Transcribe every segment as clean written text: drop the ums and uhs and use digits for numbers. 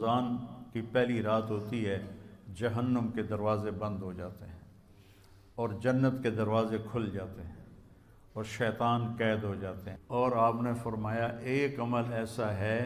رمضان کی پہلی رات ہوتی ہے جہنم کے دروازے بند ہو جاتے ہیں اور جنت کے دروازے کھل جاتے ہیں اور شیطان قید ہو جاتے ہیں، اور آپ نے فرمایا ایک عمل ایسا ہے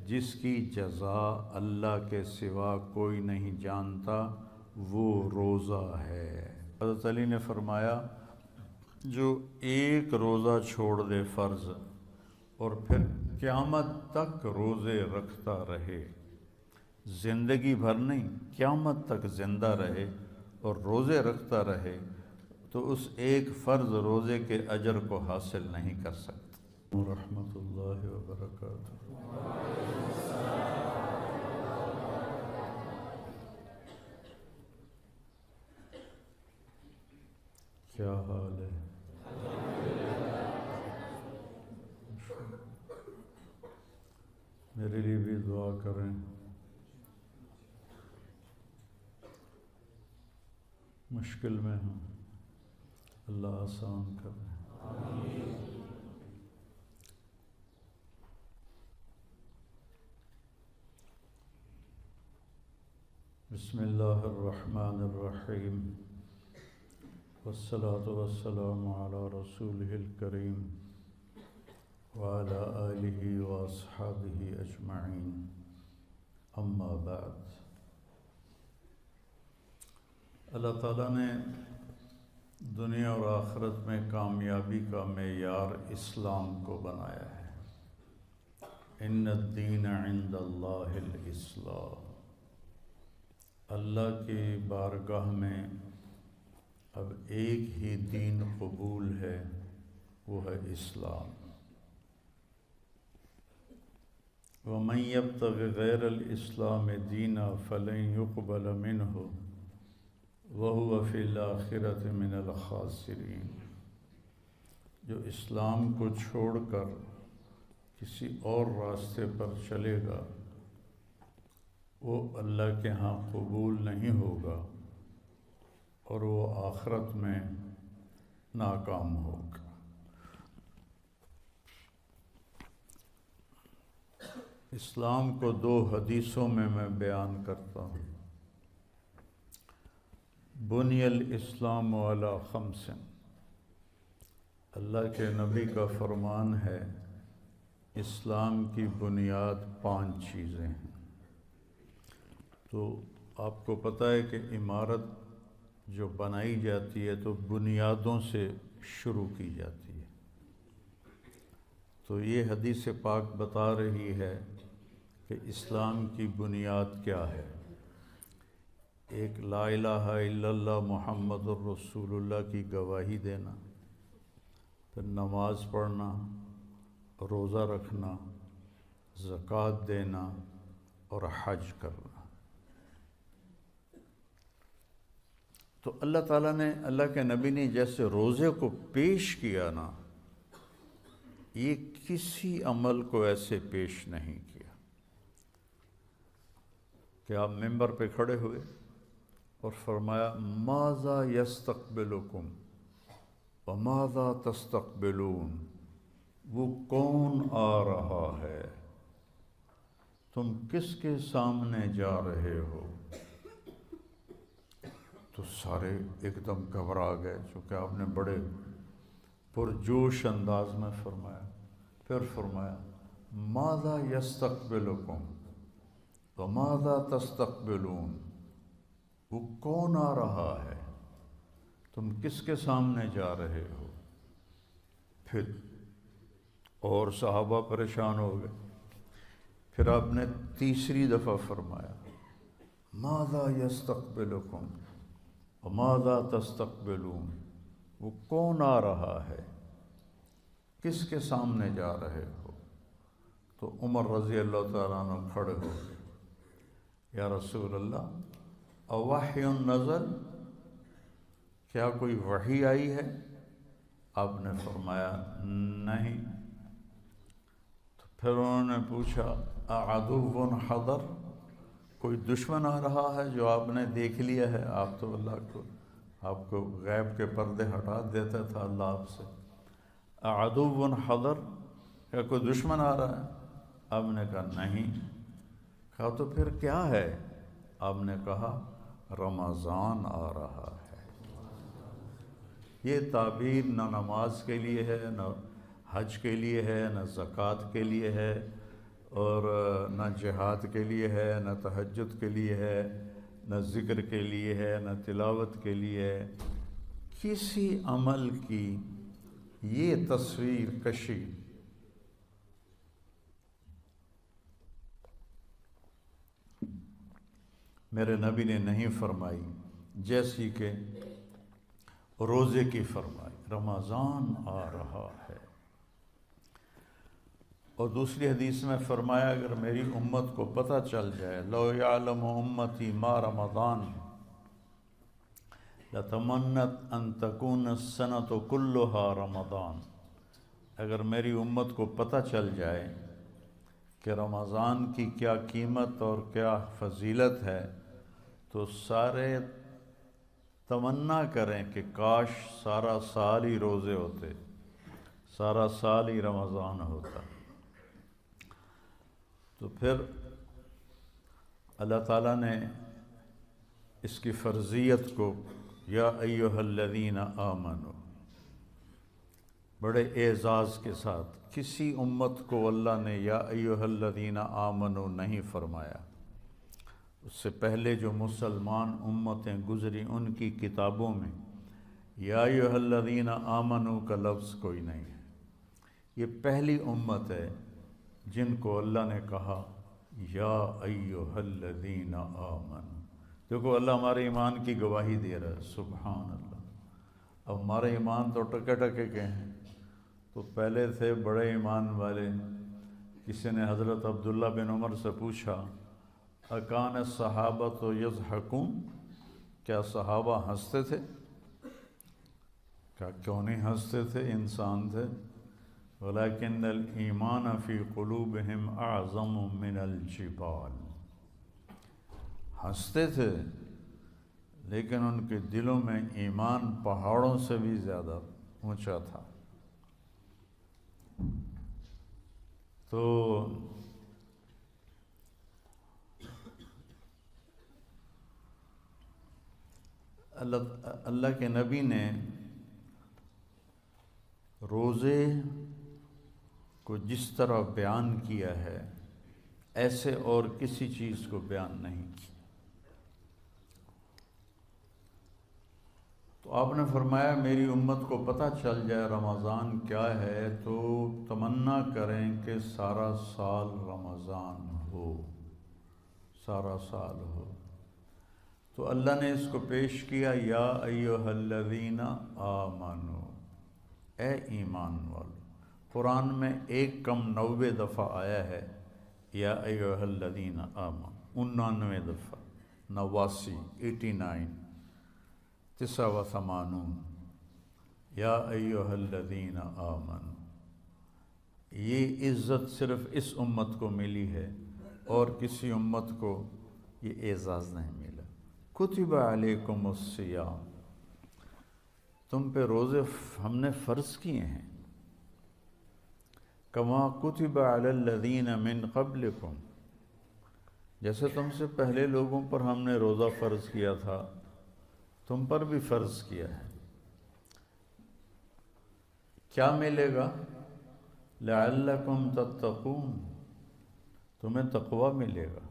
جس کی جزا اللہ کے سوا کوئی نہیں جانتا، وہ روزہ ہے۔ حضرت علی نے فرمایا جو ایک روزہ چھوڑ دے فرض اور پھر قیامت تک روزے رکھتا رہے، زندگی بھر نہیں، قیامت تک زندہ رہے اور روزے رکھتا رہے، تو اس ایک فرض روزے کے اجر کو حاصل نہیں کر سکتا۔ ورحمۃ اللہ وبرکاتہ۔ کیا حال ہے؟ میرے لیے بھی دعا کریں، مشکل میں ہوں، اللہ آسان کرے۔ بسم اللہ الرحمن الرحیم، والصلاة والسلام علی رسولہ الکریم وعلی آلہ واصحابہ اجمعین، اما بعد۔ اللہ تعالیٰ نے دنیا اور آخرت میں کامیابی کا معیار اسلام کو بنایا ہے۔ ان الدین عند اللہ الاسلام، اللہ کی بارگاہ میں اب ایک ہی دین قبول ہے، وہ ہے اسلام۔ وَمَن يَبْتَغِ غَيْرَ الْإِسْلَامِ دِينًا فَلَن يُقْبَلَ مِنْهُ وَهُوَ فِي الْآخِرَةِ مِنَ الْخَاسِرِينَ، جو اسلام کو چھوڑ کر کسی اور راستے پر چلے گا وہ اللہ کے ہاں قبول نہیں ہوگا اور وہ آخرت میں ناکام ہوگا۔ اسلام کو دو حدیثوں میں بیان کرتا ہوں۔ بنی الاسلام علی خمس، اللہ کے نبی کا فرمان ہے اسلام کی بنیاد 5 چیزیں ہیں۔ تو آپ کو پتہ ہے کہ عمارت جو بنائی جاتی ہے تو بنیادوں سے شروع کی جاتی ہے، تو یہ حدیث پاک بتا رہی ہے کہ اسلام کی بنیاد کیا ہے۔ ایک لا الہ الا اللہ محمد الرسول اللہ کی گواہی دینا، پھر نماز پڑھنا، روزہ رکھنا، زکوٰۃ دینا اور حج کرنا۔ تو اللہ تعالیٰ نے، اللہ کے نبی نے جیسے روزے کو پیش کیا نا، یہ کسی عمل کو ایسے پیش نہیں کیا کہ آپ ممبر پہ کھڑے ہوئے اور فرمایا ماذا یستقبلکم وماذا تستقبلون، وہ کون آ رہا ہے، تم کس کے سامنے جا رہے ہو؟ تو سارے ایک دم گھبرا گئے، چونکہ آپ نے بڑے پرجوش انداز میں فرمایا۔ پھر فرمایا ماذا یستقبلکم وماذا تستقبلون، وہ کون آ رہا ہے، تم کس کے سامنے جا رہے ہو؟ پھر اور صحابہ پریشان ہو گئے۔ پھر آپ نے تیسری دفعہ فرمایا ماذا یستقبلکم وماذا تستقبلون، وہ کون آ رہا ہے، کس کے سامنے جا رہے ہو؟ تو عمر رضی اللہ تعالیٰ عنہ کھڑے ہو گئے، یا رسول اللہ اوحی نزل، کیا کوئی وحی آئی ہے؟ آپ نے فرمایا نہیں۔ تو پھر انہوں نے پوچھا اعدو حضر، کوئی دشمن آ رہا ہے جو آپ نے دیکھ لیا ہے؟ آپ تو آپ کو غیب کے پردے ہٹا دیتا تھا اللہ آپ سے۔ اعدو حضر، کیا کوئی دشمن آ رہا ہے؟ آپ نے کہا نہیں۔ کہا تو پھر کیا ہے؟ آپ نے کہا رمضان آ رہا ہے۔ یہ تعبیر نہ نماز کے لیے ہے، نہ حج کے لیے ہے، نہ زکوٰۃ کے لیے ہے، اور نہ جہاد کے لیے ہے، نہ تہجد کے لیے ہے، نہ ذکر کے لیے ہے، نہ تلاوت کے لیے ہے۔ کسی عمل کی یہ تصویر کشی میرے نبی نے نہیں فرمائی جیسی کہ روزے کی فرمائی، رمضان آ رہا ہے۔ اور دوسری حدیث میں فرمایا اگر میری امت کو پتہ چل جائے، لو یعلم امتی ما رمضان لتمنت ان تکون السنۃ کلھا رمضان، اگر میری امت کو پتہ چل جائے کہ رمضان کی کیا قیمت اور کیا فضیلت ہے، تو سارے تمنا کریں کہ کاش سارا سال ہی روزے ہوتے، سارا سال ہی رمضان ہوتا۔ تو پھر اللہ تعالیٰ نے اس کی فرضیت کو یا ایھا الذین آمنوا بڑے اعزاز کے ساتھ، کسی امت کو اللہ نے یا ایھا الذین آمنوا نہیں فرمایا۔ اس سے پہلے جو مسلمان امتیں گزری ان کی کتابوں میں یا ایھا الذین آمنوا کا لفظ کوئی نہیں ہے۔ یہ پہلی امت ہے جن کو اللہ نے کہا یا ایھا الذین آمنوا۔ دیکھو اللہ ہمارے ایمان کی گواہی دے رہا ہے، سبحان اللہ۔ اب ہمارے ایمان تو ٹکے ٹکے کے ہیں، تو پہلے تھے بڑے ایمان والے۔ کسی نے حضرت عبداللہ بن عمر سے پوچھا اکان الصحابۃ یضحکون، کیا صحابہ ہنستے تھے؟ کیا کیوں نہیں ہنستے تھے، انسان تھے۔ ولیکن الایمان فی قلوبہم اعظم من الجبال، ہنستے تھے لیکن ان کے دلوں میں ایمان پہاڑوں سے بھی زیادہ اونچا تھا۔ تو اللہ کے نبی نے روزے کو جس طرح بیان کیا ہے ایسے اور کسی چیز کو بیان نہیں کیا۔ تو آپ نے فرمایا میری امت کو پتہ چل جائے رمضان کیا ہے تو تمنا کریں کہ سارا سال رمضان ہو، سارا سال ہو۔ تو اللہ نے اس کو پیش کیا یا ایھا الذین آمنوا، اے ایمان والو۔ قرآن میں 190 دفعہ آیا ہے یا ایھا الذین آمنوا، 99 دفعہ، 89 89 یا ایھا الذین آمنوا۔ یہ عزت صرف اس امت کو ملی ہے اور کسی امت کو یہ اعزاز نہیں ملا۔ کتب علیکم الصیام، تم پہ روزے ہم نے فرض کیے ہیں، کما کتب علی الذین من قبلکم، جیسے تم سے پہلے لوگوں پر ہم نے روزہ فرض کیا تھا تم پر بھی فرض کیا ہے۔ کیا ملے گا؟ لعلکم تتقون، تمہیں تقوی ملے گا۔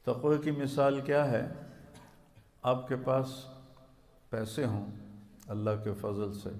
تقوی کی مثال کیا ہے؟ آپ کے پاس پیسے ہوں اللہ کے فضل سے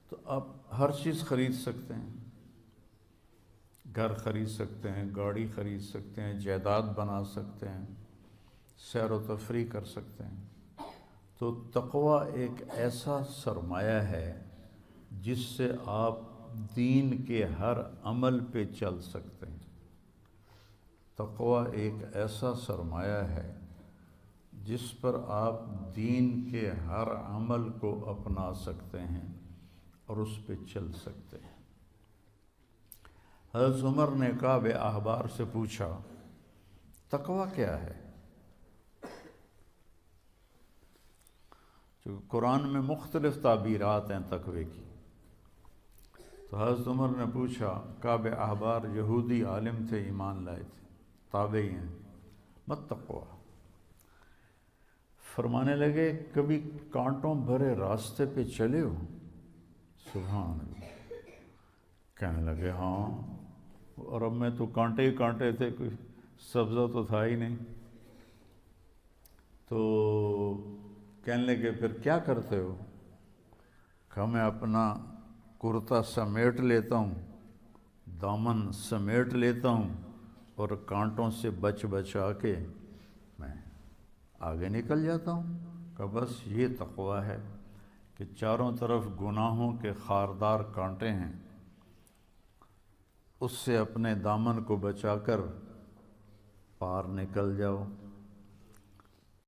تو آپ ہر چیز خرید سکتے ہیں، گھر خرید سکتے ہیں، گاڑی خرید سکتے ہیں، جائیداد بنا سکتے ہیں، سیر و تفریح کر سکتے ہیں۔ تو تقوی ایک ایسا سرمایہ ہے جس سے آپ دین کے ہر عمل پہ چل سکتے ہیں۔ تقوی ایک ایسا سرمایہ ہے جس پر آپ دین کے ہر عمل کو اپنا سکتے ہیں اور اس پہ چل سکتے ہیں۔ حضرت عمر نے کعب احبار سے پوچھا تقوی کیا ہے؟ چونکہ قرآن میں مختلف تعبیرات ہیں تقوی کی۔ تو حضرت عمر نے پوچھا، کعب احبار یہودی عالم تھے، ایمان لائے تھے، تابعی ہیں، متقوا۔ فرمانے لگے کبھی کانٹوں بھرے راستے پہ چلے ہو؟ سبحان اللہ۔ کہنے لگے ہاں، اور اب میں تو کانٹے ہی کانٹے تھے، کوئی سبزہ تو تھا ہی نہیں۔ تو کہنے لگے پھر کیا کرتے ہو؟ کہا میں اپنا کرتا سمیٹ لیتا ہوں، دامن سمیٹ لیتا ہوں، اور کانٹوں سے بچا کے میں آگے نکل جاتا ہوں۔ کہ بس یہ تقویٰ ہے کہ چاروں طرف گناہوں کے خاردار کانٹے ہیں، اس سے اپنے دامن کو بچا کر پار نکل جاؤ۔